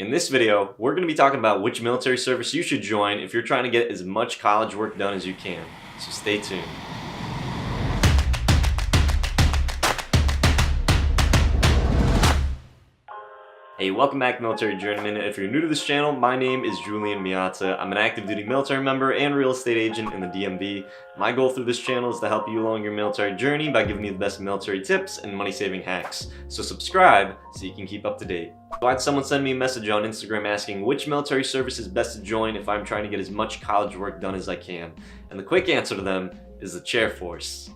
In this video, we're going to be talking about which military service you should join if you're trying to get as much college work done as you can. So stay tuned. Hey, welcome back, Military Journeymen. If you're new to this channel, my name is Julian Miata. I'm an active duty military member and real estate agent in the DMV. My goal through this channel is to help you along your military journey by giving you the best military tips and money-saving hacks. So subscribe so you can keep up to date. So I had someone send me a message on Instagram asking which military service is best to join if I'm trying to get as much college work done as I can. And the quick answer to them is the Chair Force.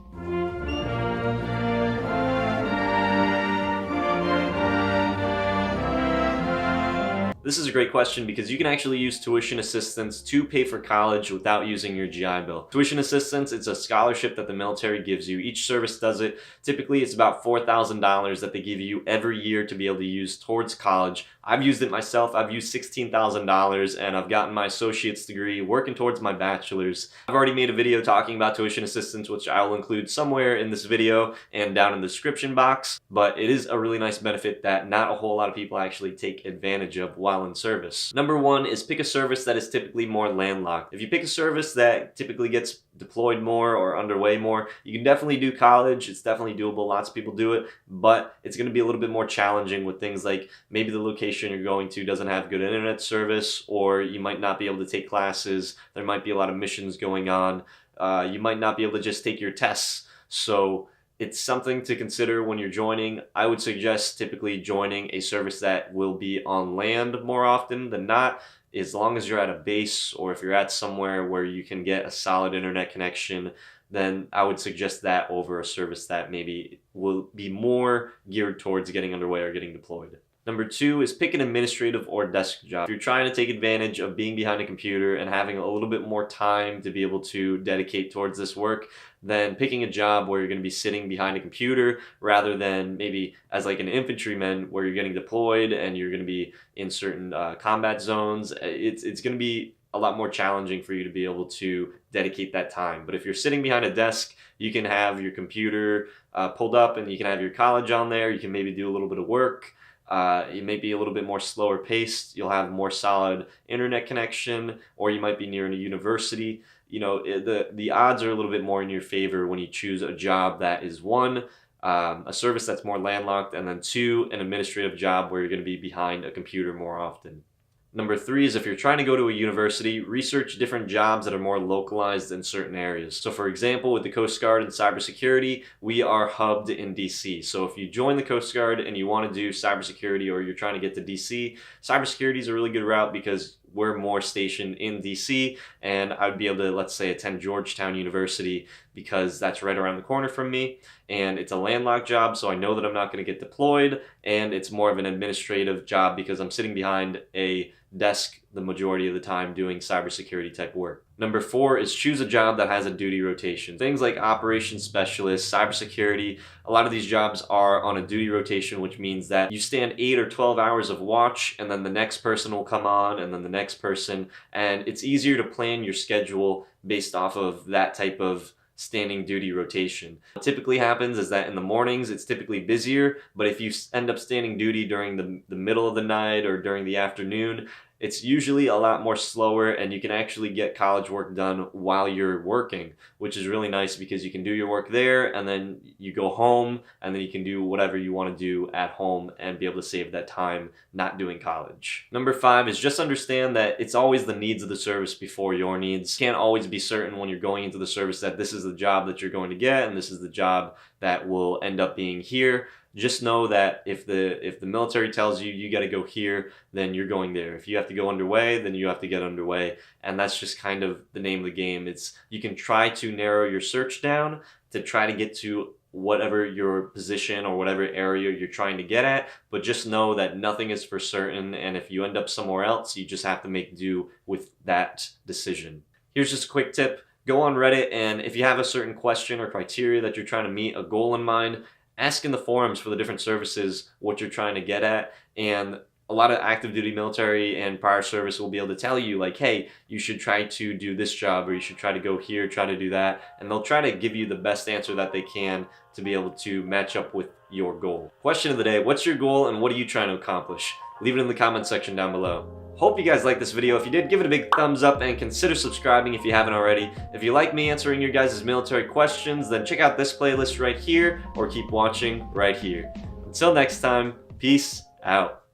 This is a great question because you can actually use tuition assistance to pay for college without using your GI Bill. Tuition assistance, it's a scholarship that the military gives you. Each service does it. Typically, it's about $4,000 that they give you every year to be able to use towards college. I've used it myself. I've used $16,000 and I've gotten my associate's degree working towards my bachelor's. I've already made a video talking about tuition assistance, which I will include somewhere in this video and down in the description box. But it is a really nice benefit that not a whole lot of people actually take advantage of while in service. Number one is pick a service that is typically more landlocked. If you pick a service that typically gets deployed more or underway more, you can definitely do college. It's definitely doable. Lots of people do it, but it's going to be a little bit more challenging with things like maybe the location you're going to doesn't have good internet service, or you might not be able to take classes. There might be a lot of missions going on. You might not be able to just take your tests. So it's something to consider when you're joining. I would suggest typically joining a service that will be on land more often than not, as long as you're at a base or if you're at somewhere where you can get a solid internet connection. Then I would suggest that over a service that maybe will be more geared towards getting underway or getting deployed. Number two is pick an administrative or desk job. If you're trying to take advantage of being behind a computer and having a little bit more time to be able to dedicate towards this work, then picking a job where you're going to be sitting behind a computer rather than maybe as like an infantryman where you're getting deployed and you're going to be in certain combat zones. It's going to be a lot more challenging for you to be able to dedicate that time. But if you're sitting behind a desk, you can have your computer pulled up and you can have your college on there. You can maybe do a little bit of work. It may be a little bit more slower paced. You'll have more solid internet connection, or you might be near a university. You know, the odds are a little bit more in your favor when you choose a job that is one, a service that's more landlocked, and then two, an administrative job where you're going to be behind a computer more often. Number three is if you're trying to go to a university, research different jobs that are more localized in certain areas. So for example, with the Coast Guard and cybersecurity, we are hubbed in DC. So if you join the Coast Guard and you want to do cybersecurity or you're trying to get to DC, cybersecurity is a really good route because we're more stationed in DC, and I would be able to, let's say, attend Georgetown University because that's right around the corner from me, and it's a landlocked job, so I know that I'm not going to get deployed, and it's more of an administrative job because I'm sitting behind a desk the majority of the time doing cybersecurity type work. Number four is choose a job that has a duty rotation. Things like operations specialist, cybersecurity, a lot of these jobs are on a duty rotation, which means that you stand 8 or 12 hours of watch and then the next person will come on and then the next person, and it's easier to plan your schedule based off of that type of standing duty rotation. What typically happens is that in the mornings it's typically busier, but if you end up standing duty during the middle of the night or during the afternoon, it's usually a lot more slower and you can actually get college work done while you're working, which is really nice because you can do your work there and then you go home and then you can do whatever you want to do at home and be able to save that time not doing college. Number five is just understand that it's always the needs of the service before your needs. You can't always be certain when you're going into the service that this is the job that you're going to get and this is the job that will end up being here. Just know that if the military tells you you got to go here, then you're going there. If you have to go underway, then you have to get underway. And that's just kind of the name of the game. You can try to narrow your search down to try to get to whatever your position or whatever area you're trying to get at, but just know that nothing is for certain, and if you end up somewhere else, you just have to make do with that decision. Here's just a quick tip. Go on Reddit, and if you have a certain question or criteria that you're trying to meet, a goal in mind, ask in the forums for the different services what you're trying to get at, and A lot of active duty military and prior service will be able to tell you like, hey, you should try to do this job, or you should try to go here, try to do that, and they'll try to give you the best answer that they can to be able to match up with your goal. Question of the day, what's your goal and what are you trying to accomplish? Leave it in the comment section down below. Hope you guys liked this video. If you did, give it a big thumbs up and consider subscribing if you haven't already. If you like me answering your guys' military questions, then check out this playlist right here or keep watching right here. Until next time, peace out.